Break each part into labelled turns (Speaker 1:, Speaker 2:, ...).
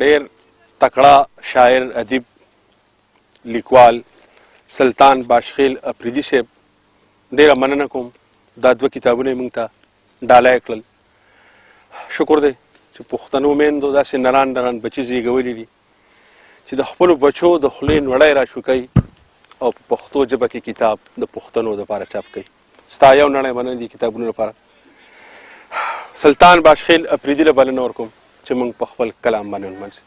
Speaker 1: ډېر تکړه شاعر ادیب لیکوال سلطان باشخیل اپریدي صاحب ډېره مننه کوم دا 2 کتابونه یې موږ ته ډالۍ کړل. شکر دی چې پښتنو میندو داسې نران نران بچي زیږولي دي چې د خپلو بچو د خولې نوړی راشوکوي او په پښتو ژبه کې کتاب د پښتنو دپاره چاپ کوي. ستا یو نړۍ مننه دي کتابونو لپاره. سلطان باشخیل اپریدي له بلنه ورکوم چې موږ په خپل کلام باندې ونمانځي.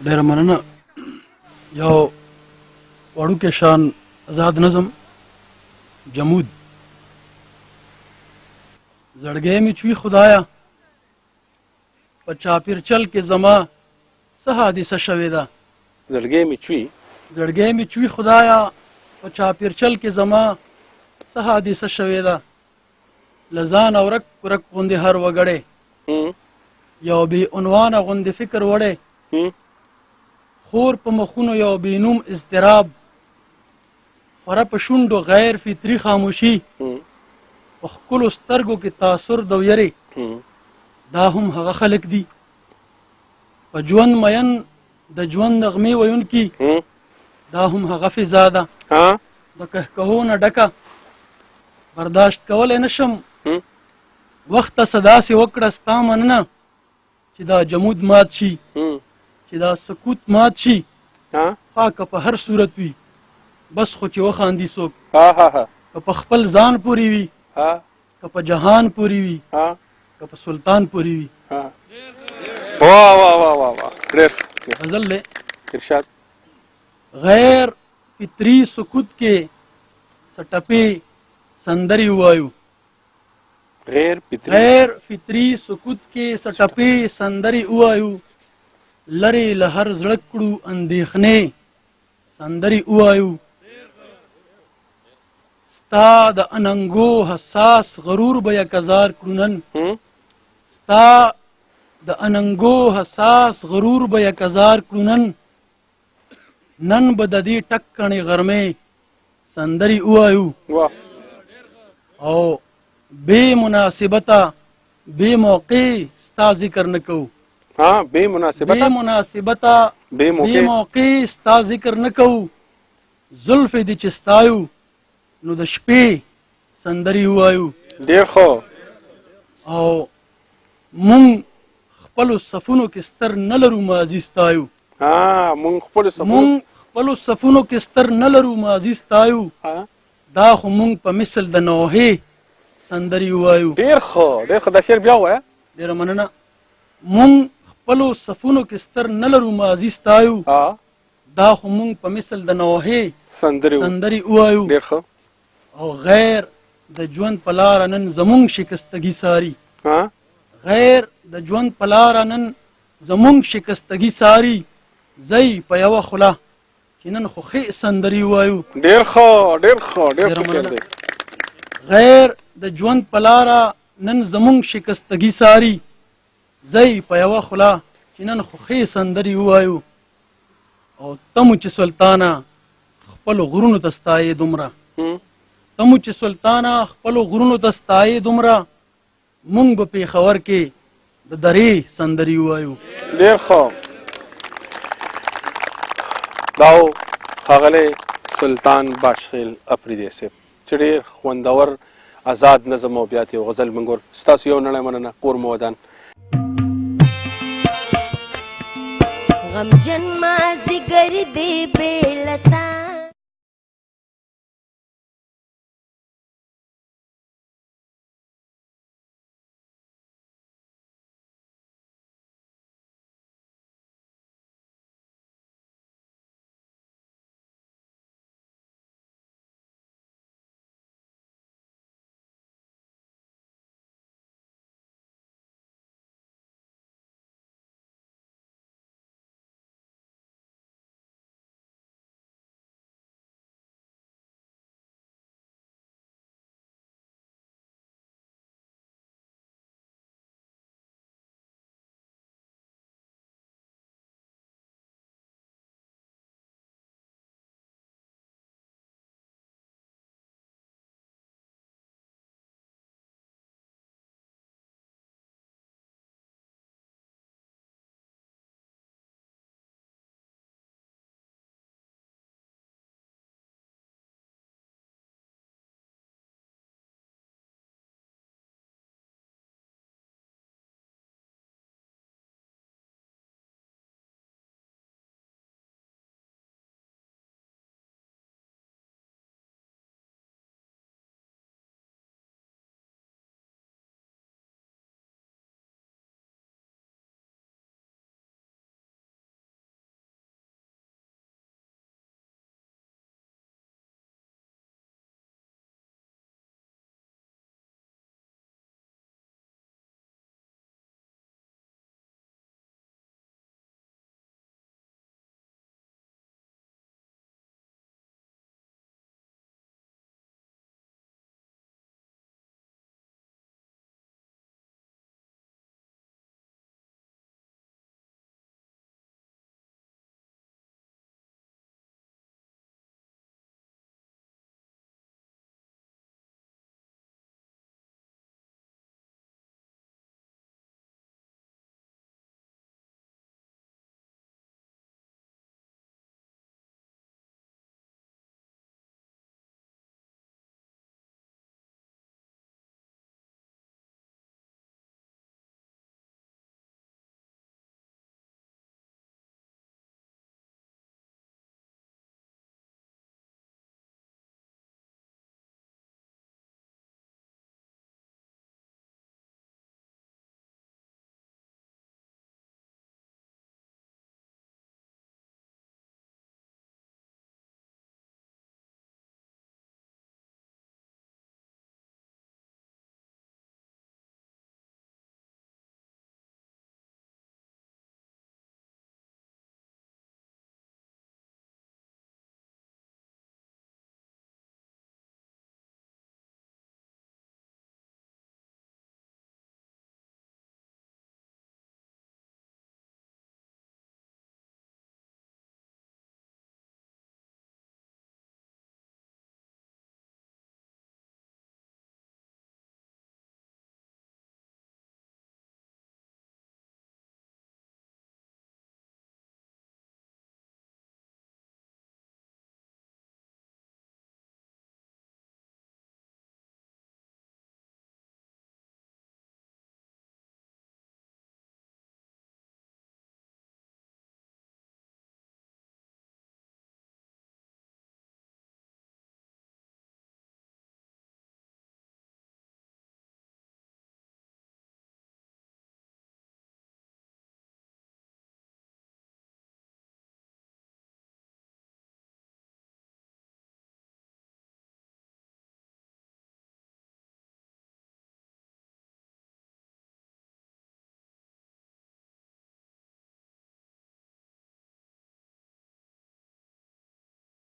Speaker 2: ډېره مننه. یو وړوکی شان آزاد نظم جمود. زړګی مې چوي خدایا په چاپیرچل کې زما څه حادثه شوې ده.
Speaker 1: زړګی مې چوي
Speaker 2: زړګی مې چوي خدایا په چاپیرچل کې زما څه حادثه شوې ده. له ځانه ورک ورک غوندې هر وګړی یو بې عنوانه غوندې فکر وړی. خور په مخونو یو بې نوم اضطراب خوره په شونډو غیر فطري خاموشي په ښکلو سترګو کې تاثر د ویرې. دا هم هغه خلک دي په ژوند مین د ژوند نغمې ویونکي. دا هم هغه فضا ده د کهکهو نه ډکه برداشت کولی نشم. وخت ته څه داسې وکړه ستا مننه چې دا جمود مات شي چې دا سکوت مات شي. که په هر صورت وي بس خو چې وخاندي څوک که په خپل ځان پورې وي که په جهان پورې وي که په سلطان پورې وي. غزل دی
Speaker 1: ارشاد.
Speaker 2: غیر فطري سکوت کې سټپې سندرې ووایو. غیر فطري سکوت کې سټپې سندرې ووایو. لرې له هر زړه کړو اندېښنې سندرې ووایو. ستا د اننګو حساس غرور به یکزار کړو نن. ستا د اننګو حساس غرور به یکزار کړو نن. نن به د دې ټکڼې غرمې سندرې ووایو. او بې مناسبته بې موقع ستا ذکر نه کوو. بې مناسبته بې موقع ستا ذکر نه کوو. زلفې دې چې ستایو نو د شپې سندرې ووایو.
Speaker 1: ډېر ښه.
Speaker 2: او مونږ خپلو صفونو کې ستر نه لرو ماضي ستایو.
Speaker 1: مونږ خپلو
Speaker 2: صفونو کې ستر نه لرو ماضي ستایو. دا خو مونږ په مثل د نوحې سندرې ووایو.
Speaker 1: ډېر ښه ډېر ښه. دا شعر بیا ووایه.
Speaker 2: ډېره مننه. مونږ خپلو صفونو کې ستر نه لرو ماضي ستایو. دا خو مونږ په مثل د نوحې سندرې ووایو.
Speaker 1: ډېر ښه.
Speaker 2: او غیر د ژوند په لاره نن زمونږ شکستګي ساري. غیر د ژوند په لاره نن زمونږ شکستګي ساري. زی په یوه خوله چې نن خو ښې سندرې ووایو.
Speaker 1: ډېر ښه ډېر ښه ډېر ښه شعر دی.
Speaker 2: غیر د ژوند په لاره نن زمونږ شکستګي ساري. زی په یوه خوله چې نن خو ښې سندرې ووایو. او تمو چې سلطانه خپلو غرونو ته ستایې دومره تمو چې سلطانه خپلو غرونو ته ستایې دومره مونږ به پېښور کې د درې سندرې ووایو.
Speaker 1: ډېر ښه. دا و ښاغلی سلطان باشخیل اپریدي صاحب چې ډېر خوندور آزاد نظم او بیا یو غزل منګور. ستاسو یو نړۍ مننه. کور مو ودان.
Speaker 3: غمجن مازیګر دی بېلتا